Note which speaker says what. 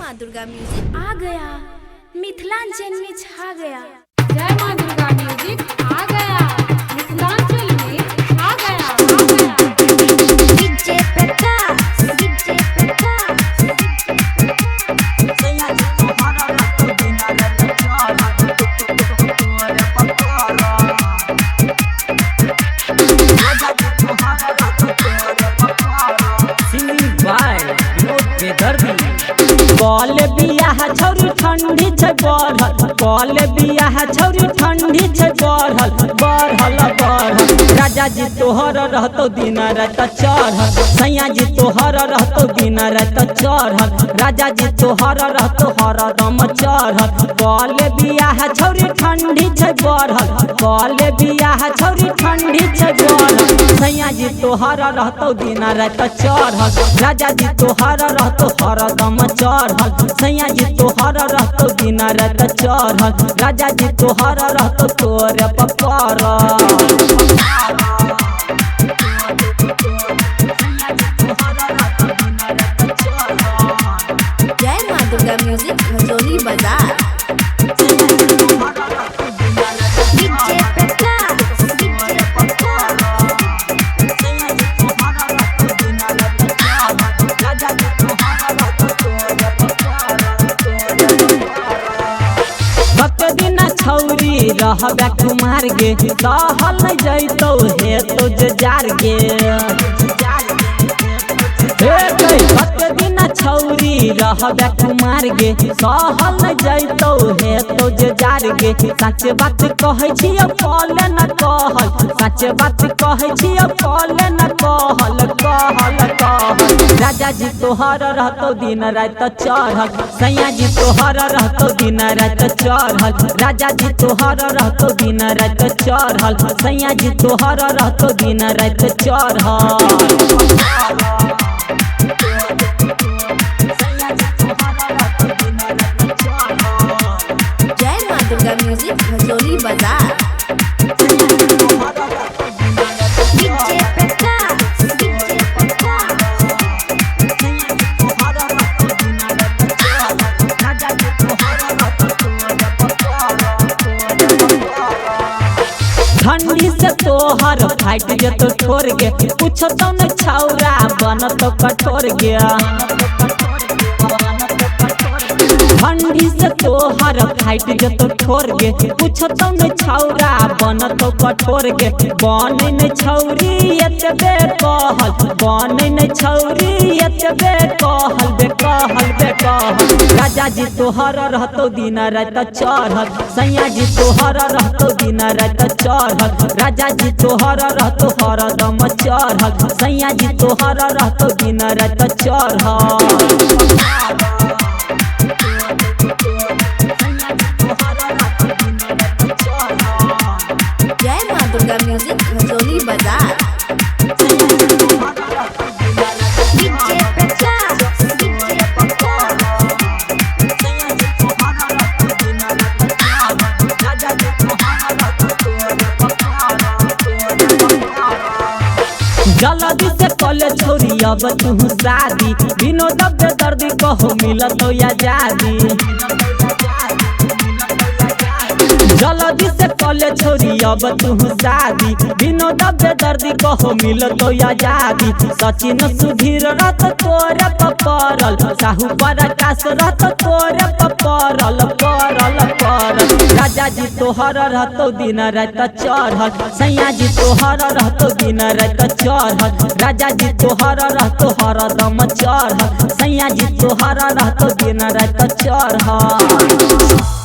Speaker 1: माँ दुर्गा म्यूजिक
Speaker 2: आ गया, मिथिलांचल में छा गया।
Speaker 3: जय माँ दुर्गा म्यूजिक आ गया, मिथिलांचल में आ गया,
Speaker 1: डीजे प्रकाश, डीजे प्रकाश।
Speaker 4: कल बियाह छौरी ठंडी छै बढ़ल, कल बियाह छौरी ठंडी छै बढ़ल बढ़ल बढ़ल। राजा जी तोहर रहतो दिन रात चढ़ल, सैया जी तोहर रहतो दिन रात चढ़ल, राजा जी तोहर रहतो हरदम चढ़ल। कल बियाह छौरी ठंडी छै बढ़ल, कल बियाह छौरी ठंडी छै बढ़ल, सैया जी तोहर रहतो दिन रात चढ़ल, राजा जी तोहर रहतो हरदम चढ़ल, सैया जी तोहर रहतो दिन रात चढ़ल, राजा जी तोहर रहतो तोरे पपर।
Speaker 1: जय माँ दुर्गा म्यूजिक भजोली बाजार। DJ Prakash, DJ Prakash. छौरी रहबे कुमार गे, सहल नहीं जैतो हे तो जार गे। दिन छौरी रहबे कुमार गे, सहल नहीं जैतो हे तो जार गे। सच बात कहै छियै पले न कहल, सच बात कहै छियै पले न कहल कहल कहल। राजा जी तोहर रहतो दिन रात चढ़ल, सैया जी तोहर रहतो दिन रात चढ़ल, राजा जी तोहर रहतो दिन रात चढ़ल, सैया जी तोहर रहतो दिन रात चढ़ल। जय माँ दुर्गा म्यूजिक भजोली बाजार। DJ Prakash, DJ Prakash.
Speaker 4: ठंडी से तोहर फाइट जतो छोड़ गे, कुछ तो न छौरा बनत कठोर गया। ठंडी से तोहर फाइट जतो छोड़ गे, कुछ तो न छौरा बनत कठोर गे। बन न छौरी एतबे कहल, बन न छौरी एतबे कहल बे कहल बे कहल। राजा जी तोहर रहतो दिन रात चढ़ल, सैया जी तोहर रहतो दिन रात चढ़ल, राजा जी तोहर रहतो हरदम चढ़ल, सैया जी तोहर रहतो दिन रात चढ़ल।
Speaker 1: जय माँ दुर्गा म्यूजिक भजोली बाजार। DJ Prakash, DJ Prakash.
Speaker 4: जल्दी से कॉलेज छोरी अब तू शादी, विनोद बेदर्दी कहो मिलत आजादी। जल्दी से कॉलेज छोरी अब तू शादी, विनोद बेदर्दी कहो मिलत आजादी। सचिन सुधीर रत तोरे पपरल, साहू प्रकाश रत तोरे पपरल परल परल। राजा जी तोहर रहतो दिन रात चढ़ल, सैया जी तोहर रहतो दिन रात चढ़ल, राजा जी तोहर रहतो हरदम चढ़ल, सैया जी तोहर रहतो दिन रात चढ़ल।